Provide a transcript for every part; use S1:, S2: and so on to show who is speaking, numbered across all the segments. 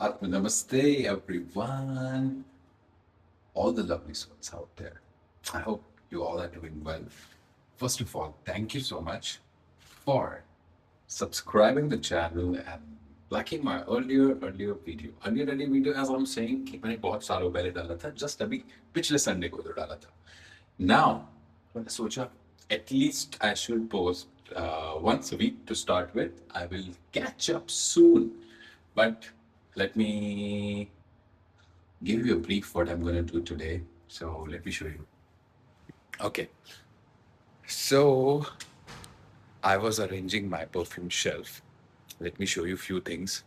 S1: Namaste, everyone, all the lovely souls out there. I hope you all are doing well. First of all, thank you so much for subscribing the channel and liking my earlier video. Earlier video, as I'm saying, कि मैंने बहुत सालों पहले डाला था, just अभी पिछले Sunday को तो डाला था. Now, मैंने सोचा at least I should post once a week to start with. I will catch up soon, but let me give you a brief what I'm going to do today. So let me show you. Okay. So I was arranging my perfume shelf. Let me show you a few things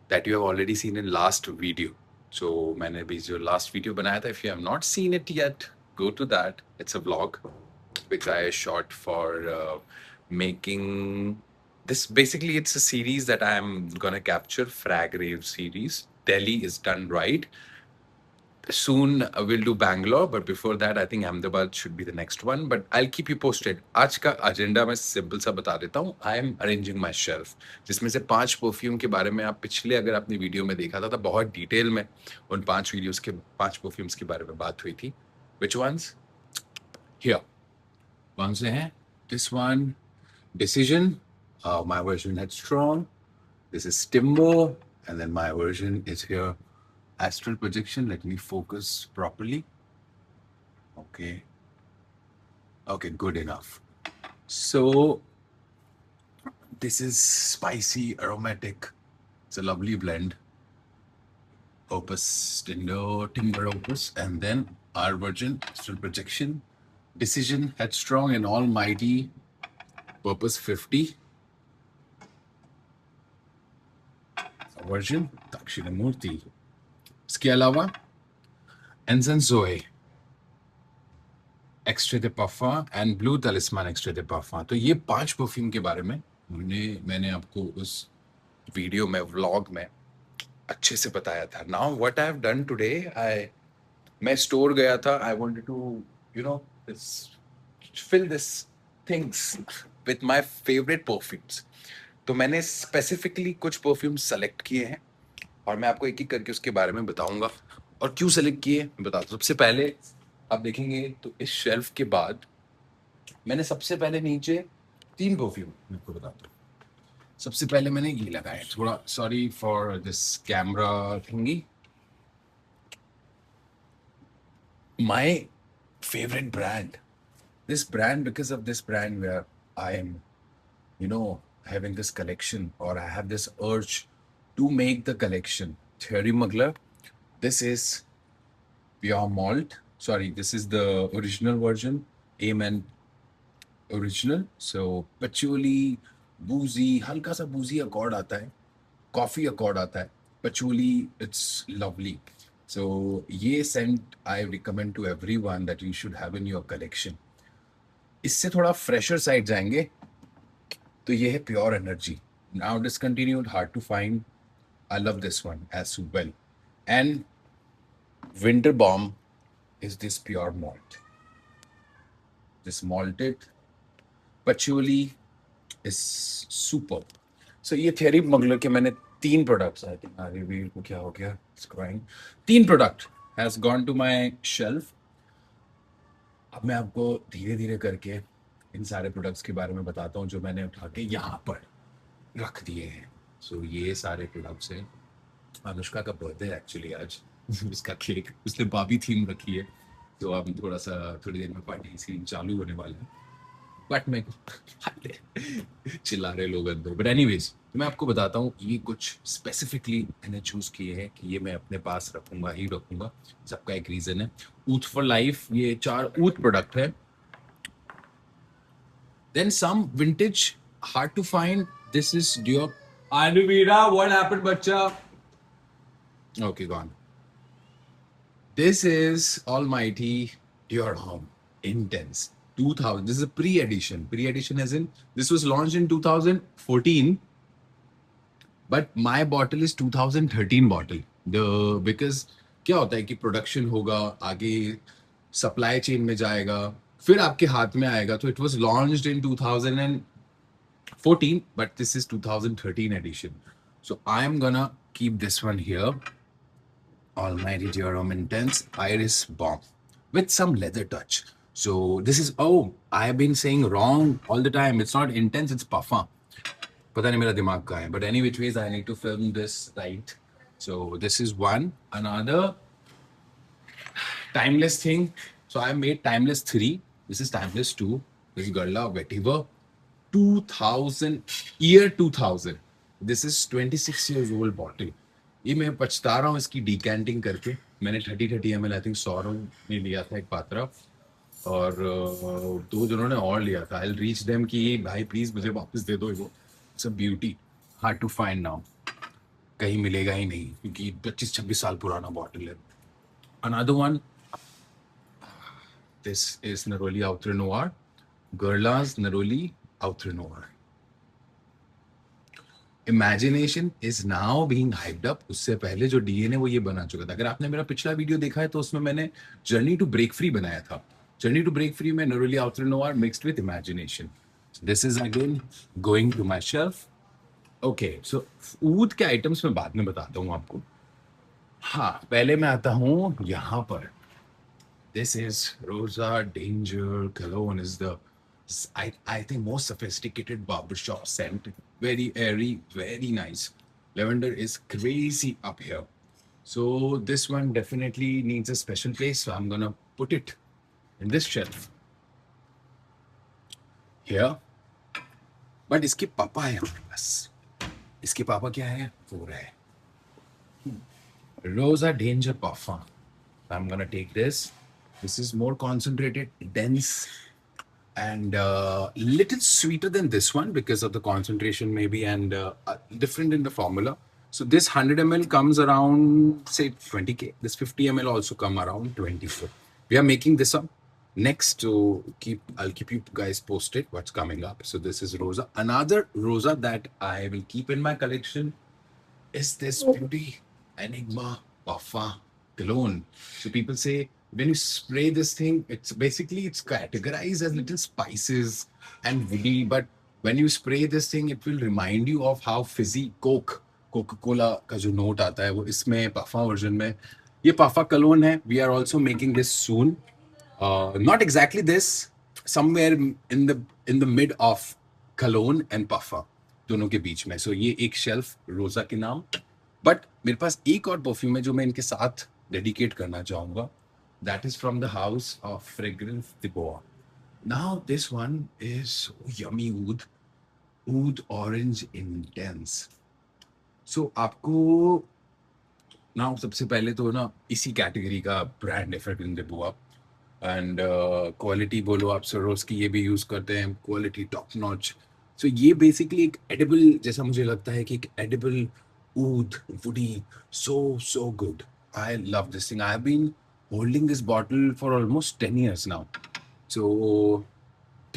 S1: that you have already seen in last video. So मैंने भी जो last video बनाया था, if you have not seen it yet, go to that. It's a vlog which I shot for making this. Basically, it's a series that I'm gonna capture, Frag Rave series. Delhi is done right. Soon we'll do Bangalore, but before that, I think Ahmedabad should be the next one. But I'll keep you posted. आज का agenda मैं simple सा बता देता हूँ. I am arranging my shelf, जिसमें से 5 perfume के बारे में आप पिछले अगर आपने वीडियो में देखा था तो बहुत डिटेल में उन 5 वीडियोस के 5 परफ्यूम्स के बारे में बात हुई थी. Which ones? Here. कौन से हैं? This one, Decision. My version Headstrong. This is Timber, and then my version is here. Astral Projection. Let me focus properly. Okay. Okay, good enough. So this is spicy, aromatic. It's a lovely blend. Opus Timber Opus, and then our version Astral Projection, Decision, Headstrong, and Almighty Purpose 50. Version Dakshinamurti. इसके अलावा एंसन जोए, extrait de parfum and blue talisman extrait de parfum. तो ये 5 perfume के बारे में मैंने आपको उस वीडियो में व्लॉग में अच्छे से बताया था. Now what I have done today, मैं स्टोर गया था. I wanted to fill this things with my favourite perfumes. तो मैंने स्पेसिफिकली कुछ परफ्यूम्स सेलेक्ट किए हैं और मैं आपको एक एक करके उसके बारे में बताऊंगा और क्यों सेलेक्ट किए बता दो. सबसे पहले आप देखेंगे तो इस शेल्फ के बाद मैंने सबसे पहले नीचे 3 परफ्यूम मैं आपको बताता हूँ. सबसे पहले मैंने ये लगाया, थोड़ा sorry for this camera थिंगी. My favourite brand, this brand, because of this brand where I am having this collection, or I have this urge to make the collection. Thierry Mugler. This is pure malt. Sorry, this is the original version. Amen original. So patchouli, boozy, हल्का सा boozy accord आता है, coffee accord आता है, patchouli, it's lovely. So ये scent I recommend to everyone that you should have in your collection. इससे थोड़ा fresher side जाएंगे तो ये है Pure Energy. Now discontinued, hard to find. I love this one as well. And Winter Bomb is this pure malt. This malted patchouli is super. So ये Thierry Mugler के मैंने 3 products, I think reveal को क्या हो गया, it's crying. 3 product has gone to my shelf. अब मैं आपको धीरे धीरे करके इन सारे प्रोडक्ट्स के बारे में बताता हूँ जो मैंने उठा के यहाँ पर रख दिए हैं. सो ये सारे प्रोडक्ट्स हैं. अनुष्का का बर्थडे एक्चुअली आज. उसका केक उसने बाबी थीम रखी है, तो अब थोड़ा सा थोड़ी देर में पार्टी सीन चालू होने वाला है. बट मैं चिल्ला रहे लोग अंदर. बट एनीवेज मैं आपको बताता हूँ ये कुछ स्पेसिफिकली मैंने चूज किए हैं कि ये मैं अपने पास रखूंगा ही रखूंगा. सबका एक रीजन है. ऊथ फॉर लाइफ, ये 4 ऊथ प्रोडक्ट है. Then some vintage, hard to find. This is Dior. Anuvira, what happened, bacha? Okay, gone. This is Almighty Dior Homme Intense 2000. This is a pre-edition. Pre-edition as in this was launched in 2014, but my bottle is 2013 bottle. Because क्या होता है कि production होगा, आगे supply chain में जाएगा, फिर आपके हाथ में आएगा. तो it was launched in 2014, but this is 2013 edition. So I am gonna keep this one here. Almighty Jerome Intense Iris Bomb with some leather touch. So this is, oh, I have been saying wrong all the time. It's not intense, it's parfum. पता नहीं मेरा दिमाग कहाँ है. But any which ways, I need to film this right. So this is one. Another timeless thing. So I made timeless 3. This is timeless 2. This is Guerlain Vetiver 2000, year 2000. This is 26 years old bottle. ये मैं पछता रहा हूँ इसकी डिकैंटिंग करके. मैंने 30 ml I think Saurav ने लिया था एक पात्रा और दो जिन्होंने और लिया था. आई रीच देम कि भाई प्लीज मुझे वापस दे दो. वो it's a beauty, hard to find now. कहीं मिलेगा ही नहीं क्योंकि 25-26 साल पुराना बॉटल है. Another one, this is Naroli outer Noire, Guerlain's Neroli Outre Noir. Imagination is now being hyped up. उससे पहले जो डीएनए वो ये बना चुका था. अगर आपने मेरा पिछला वीडियो देखा है तो उसमें मैंने जर्नी टू ब्रेक फ्री बनाया था. जर्नी टू ब्रेक फ्री में neroli outer noir mixed with imagination. This is again going to my shelf. Okay, so oud के आइटम्स मैं बाद में बताता हूँ आपको. हाँ, पहले मैं आता हूँ यहाँ पर. दिस इज रोजा danger clone. Is the I think most sophisticated barbershop scent. Very airy, very nice. Lavender is crazy up here. So this one definitely needs a special place. So I'm gonna put it in this shelf here. But इसके पापा है हमारे पास. इसके पापा क्या है? वो है Rosa Danger Parfum. I'm gonna take this. This is more concentrated, dense, and little sweeter than this one because of the concentration maybe, and different in the formula. So this 100 ml comes around say 20k. This 50 ml also come around 24. We are making this up next to I'll keep you guys posted what's coming up. So this is Rosa. Another Rosa that I will keep in my collection is this beauty Enigma Parfum cologne. So people say when you spray this thing, it's categorized as little spices and woody, but when you spray this thing, it will remind you of how fizzy Coca-Cola का जो note आता है वो इसमें Parfum version में. ये Parfum cologne है. We are also making this soon. Not exactly this, somewhere in the mid of cologne and Parfum दोनों के बीच में. So ये एक shelf रोजा के नाम. But मेरे पास एक और परफ्यूम है जो मैं इनके साथ डेडिकेट करना चाहूँगा. That is from the house of Fragrance de Bois. Now this one is yummy oud orange intense. So आपको now सबसे पहले तो ना इसी कैटेगरी का ब्रांड है Fragrance de Bois. And quality बोलो आप सरोस की ये भी यूज करते हैं. Quality top notch. सो ये बेसिकली एक एडिबल जैसा मुझे लगता है कि एक edible oud woody, so good. I love this thing. I have been holding this bottle for almost 10 years now. So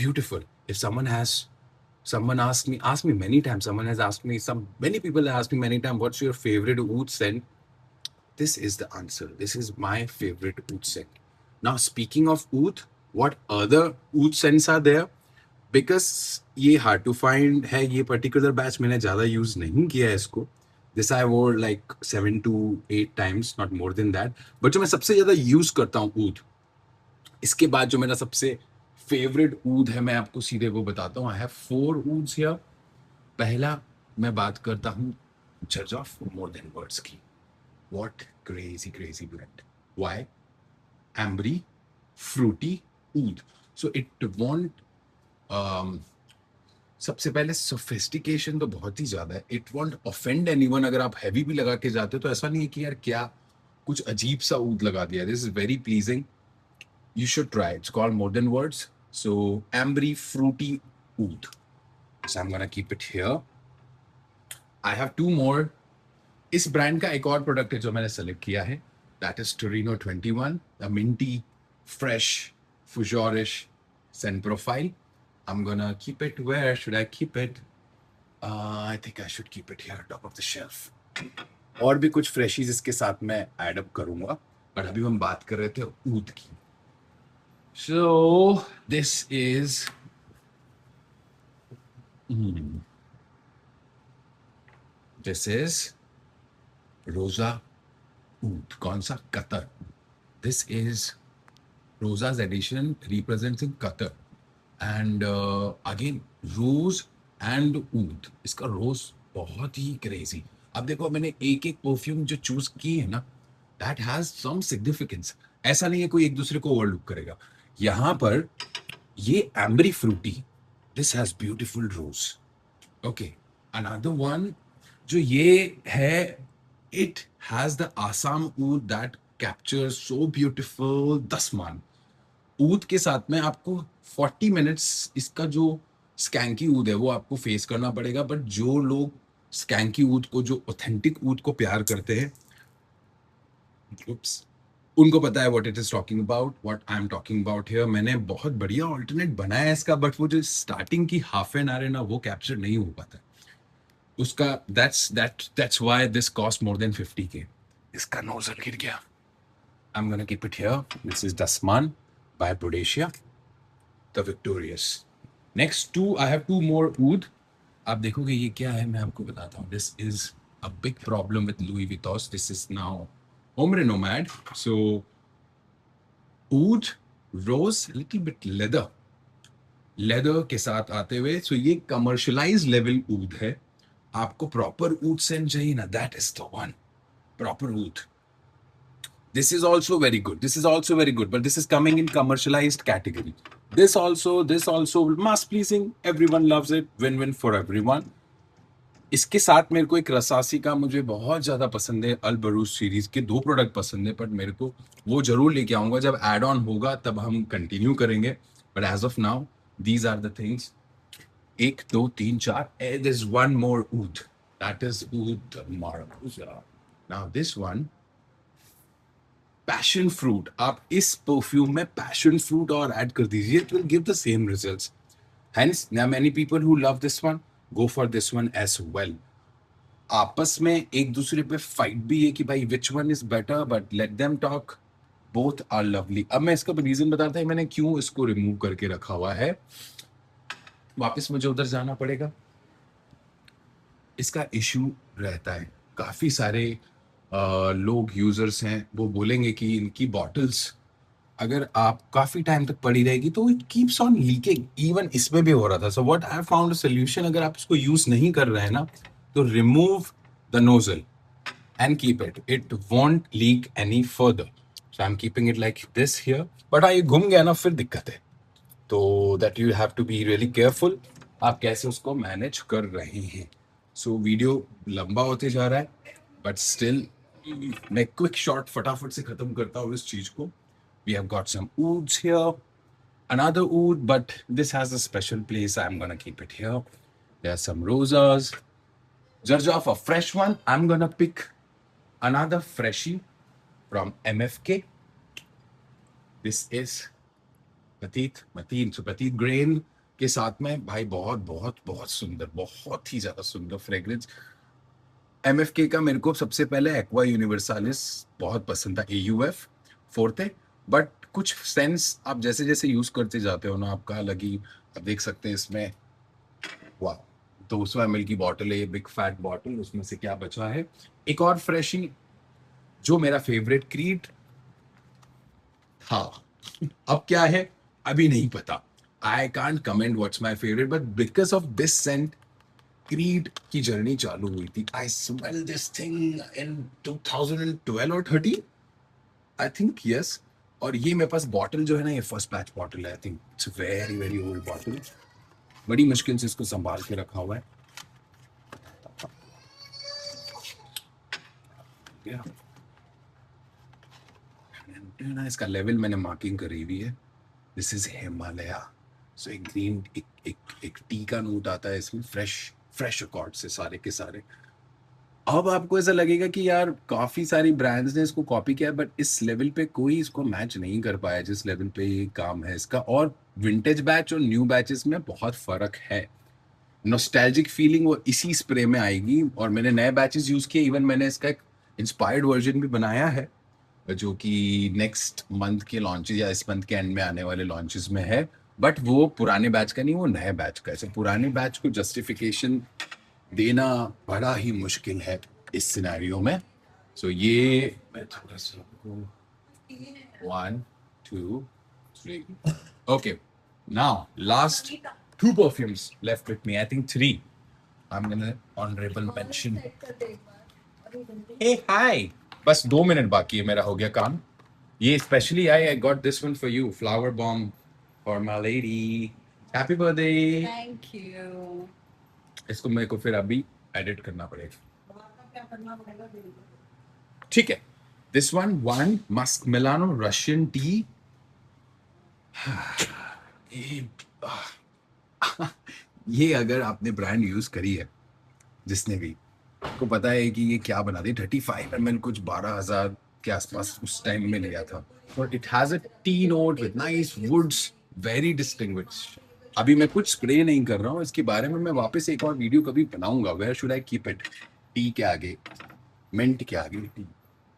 S1: beautiful. If someone asked me many times, many people have asked me many times, what's your favorite oud scent? This is the answer. This is my favorite oud scent. Now speaking of oud, what other oud scents are there? Because ये hard to find है. ये particular batch मैंने ज़्यादा use नहीं किया है इसको. This I wore like 7 to 8 times, not more than that. But जो मैं सबसे ज़्यादा use करता हूँ oud, इसके बाद जो मेरा सबसे favorite oud है मैं आपको सीधे वो बताता हूँ. I have 4 ouds here. पहला मैं बात करता हूँ Judge of More Than Words की. What crazy blend. Why? Ambery, fruity oud. So it won't सबसे पहले सोफिस्टिकेशन तो बहुत ही ज्यादा है. It won't offend anyone. अगर आप हैवी भी लगा के जाते हो तो ऐसा नहीं है कि यार क्या कुछ अजीब सा ऊद लगा दिया. This is very pleasing. You should try. It's called more than words. So ambery fruity oud. So I am gonna keep it here. I have 2 more. इस ब्रांड का एक और प्रोडक्ट है जो मैंने सेलेक्ट किया है. That is Torino 21, a minty, fresh, fougerish scent profile. I'm gonna keep it. Where should I keep it? I think I should keep it here, top of the shelf. और भी कुछ फ्रेशीज इसके साथ मैं ऐड अप करूंगा. But अभी हम बात कर रहे थे ऊद की. So this is this is रोजा ऊद. कौन सा? Qatar. This is Roja's edition represents in Qatar. And again, rose and oud. इसका रोज बहुत ही क्रेजी. अब देखो मैंने एक एक परफ्यूम जो चूज की है ना, दैट हैज सम सिग्निफिकेंस. ऐसा नहीं है कोई एक दूसरे को ओवरलुक करेगा. यहां पर ये ambery fruity, this has beautiful rose. Okay, another one जो ये है, it has the Assam oud that capture so beautiful Dasman. Oud के साथ में आपको 40 मिनट्स इसका जो स्कैंकी ऊद है वो आपको फेस करना पड़ेगा. बट जो लोग स्कैंकी ऊद को, जो ऑथेंटिक ऊद को प्यार करते हैं, उनको पता है what it is talking about, what I am talking about here. मैंने बहुत बढ़िया ऑल्टरनेट बनाया है इसका, बट वो जो स्टार्टिंग की हाफ एन आवर है ना, वो कैप्चर नहीं हो पाता उसका. That's why this cost more than 50K. इसका नोजल गिर गया. I am gonna keep it here. This is Dasman by Bodacia, the Victorious. Next two, I have two more oud. आप देखोगे ये क्या है, मैं आपको बताता हूँ. This is a big problem with Louis Vuitton. This is now Ombre Nomad. So oud, rose, little bit leather के साथ आते हुए. So ये commercialized level oud है. आपको proper oud scent चाहिए ना, that is the one. Proper oud. This is also very good. But this is coming in commercialized category. This also mass pleasing. Everyone loves it. Win-win for everyone. इसके साथ मेरे को एक रसासी का मुझे बहुत ज्यादा पसंद है. अल बरूज सीरीज के 2 प्रोडक्ट पसंद है, पर मेरे को वो जरूर लेके आऊंगा. जब एड ऑन होगा तब हम कंटिन्यू करेंगे. But as of now these are the things. 1 2 3 4. There is one more oud. That is oud Maracuja. Now this one, passion fruit. आप इस परफ्यूम में पैशन फ्रूट और ऐड कर दीजिए, it will give the same results. Hence there are many people who love this one, go for this one as well. आपस में एक दूसरे पे फाइट भी है कि भाई which one is better, but let them talk. Both are lovely. अब मैं इसका रीजन बताता हूं मैंने क्यों इसको रिमूव करके रखा हुआ है. वापस मुझे उधर जाना पड़ेगा. इसका इशू रहता है, काफी सारे लोग यूजर्स हैं, वो बोलेंगे कि इनकी बॉटल्स अगर आप काफी टाइम तक पड़ी रहेगी तो it keeps on leaking. Even इसमें भी हो रहा था. So what I found a solution, अगर आप इसको यूज नहीं कर रहे हैं ना, तो remove the nozzle and keep it. It won't leak any further. So I am keeping it like this here. But ये घूम गया ना, फिर दिक्कत है. तो that you have to be really careful आप कैसे उसको मैनेज कर रहे हैं. सो वीडियो लंबा होते जा रहा है, बट स्टिल मैं क्विक शॉट फटाफट से खत्म करता हूँ इस चीज को. We have got some ouds here, another oud, but this has a special place. I'm gonna keep it here. There are some rosas. Judge of a fresh one, I'm gonna pick another freshie from MFK. This is Petite Mateen. So Petite Grain के साथ में भाई बहुत बहुत बहुत सुंदर, बहुत ही ज्यादा सुंदर फ्रेग्रेंस. MFK का मेरे को सबसे पहले एक्वा यूनिवर्सालिस बहुत पसंद था, AUF फोर्थे. बट कुछ सेंस आप जैसे जैसे यूज करते जाते हो ना, आपका अलग ही. आप देख सकते हैं इसमें, वाह, 200 ml की बॉटल है, बिग फैट बॉटल. उसमें से क्या बचा है, एक और फ्रेशी जो मेरा फेवरेट क्रीड था. अब क्या है अभी नहीं पता. I can't comment what's my favourite, but because of this scent creed की जर्नी चालू हुई थी. I smell this thing in 2012 और 13, आई थिंक, यस. और ये मेरे पास बॉटल जो है ना, ये फर्स्ट बैच बॉटल है. I think it's very very old bottle. बड़ी मुश्किल से इसको संभाल के रखा हुआ है. इसका लेवल मैंने मार्किंग करी हुई है. This is Himalaya. सो एक ग्रीन, एक टी का नोट आता है इसमें, फ्रेश अकॉर्ड से सारे के सारे. अब आपको ऐसा लगेगा कि यार काफी सारी ब्रांड्स ने इसको कॉपी किया, बट इस लेवल पे कोई इसको मैच नहीं कर पाया जिस लेवल पे ये काम है इसका. और विंटेज बैच और न्यू बैचेस में बहुत फर्क है. नॉस्टैल्जिक फीलिंग वो इसी स्प्रे में आएगी. और मैंने नए बैचेस यूज किए. इवन मैंने इसका एक इंस्पायर्ड वर्जन भी बनाया है, जो कि नेक्स्ट मंथ के लॉन्चेस या इस मंथ के एंड में आने वाले लॉन्चेस में है. बट वो पुराने बैच का नहीं, वो नए बैच का. ऐसे पुराने बैच को जस्टिफिकेशन देना बड़ा ही मुश्किल है इस सिनेरियो में. So ये मैं थोड़ा सा आपको 1, 2, 3. Okay. Now, last 2 perfumes left with me. I think 3. I'm gonna honorable mention. Hey, hi. बस 2 मिनट बाकी है मेरा हो गया काम. ये especially I got this one for you. Flower bomb for my lady. Happy birthday.
S2: Thank you.
S1: इसको मेरे को फिर अभी edit करना पड़ेगा. ठीक है. This one Musk Milano Russian tea. ये अगर आपने ब्रांड यूज करी है, जिसने भी, आपको पता है कि ये क्या बना दी. 35 ml कुछ 12,000 के आसपास उस टाइम में लिया था. और it has a tea note with nice woods, very distinguished. अभी मैं कुछ स्प्रे नहीं कर रहा हूँ, इसके बारे में मैं वापस एक और वीडियो कभी बनाऊंगा. Where should I keep it? Tea के आगे, मिंट के आगे टी.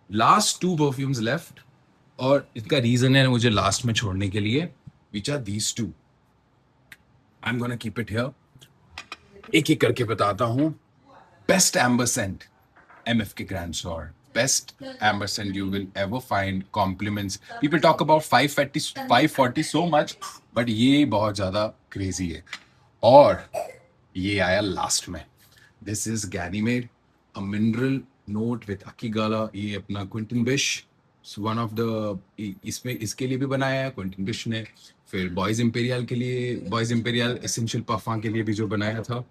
S1: लास्ट 2 परफ्यूम्स लेफ्ट, और इसका रीजन है मुझे लास्ट में छोड़ने के लिए. Which are these 2. I am gonna keep it here. एक एक करके बताता हूँ. Best amber scent, MFK Grand Soir. Best amber scent you will ever find. Compliments. People talk about 540 so much, but ये बहुत ज़्यादा crazy है. और ये आया लास्ट में. This is Ganymede, a mineral note with Akigala. ये अपना Quentin Bish, one of the, इसमें इसके लिए भी बनाया है Quentin Bish ने. फिर Boys Imperial के लिए, Boys Imperial Essential Parfum के लिए भी जो बनाया था.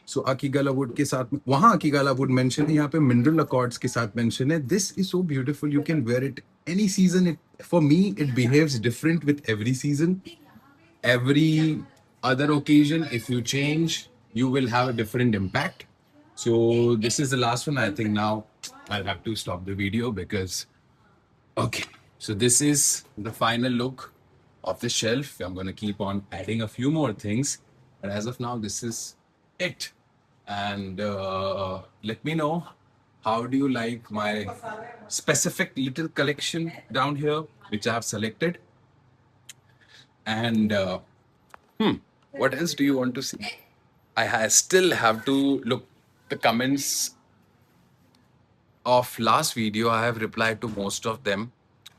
S1: सो अकीगाला वुड के साथ, वहाँ अकीगाला वुड मेंशन है, यहाँ पे मिनरल अकॉर्ड्स के साथ मेंशन है. This is so beautiful. You can wear it any season. It for me it behaves different with every season, every other occasion. If you change, you will have a different impact. So this is the last one. I think now I'll have to stop the video because, okay, so this is the final look of the shelf. I'm going to keep on adding a few more things, but as of now this is it. And let me know, how do you like my specific little collection down here which I have selected? And what else do you want to see? I still have to look the comments of last video. I have replied to most of them,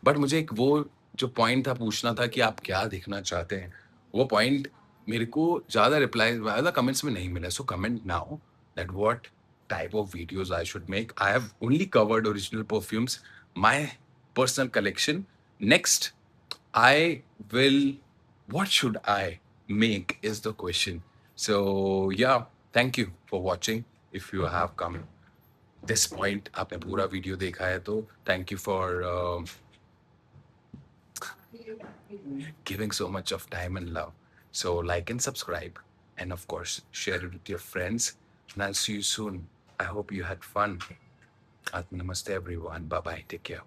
S1: but मुझे एक वो जो point था पूछना था कि आप क्या देखना चाहते हैं, वो पॉइंट मेरे को ज़्यादा रिप्लाई ज़्यादा कमेंट्स में नहीं मिला. So comment now that what type of videos I should make. I have only covered original perfumes, my personal collection. Next, I will, what should I make is the question. So yeah, thank you for watching. If you have come this point, आपने पूरा video देखा है तो thank you for giving so much of time and love. So like and subscribe, and of course share it with your friends. And I'll see you soon. I hope you had fun. Namaste everyone. Bye bye. Take care.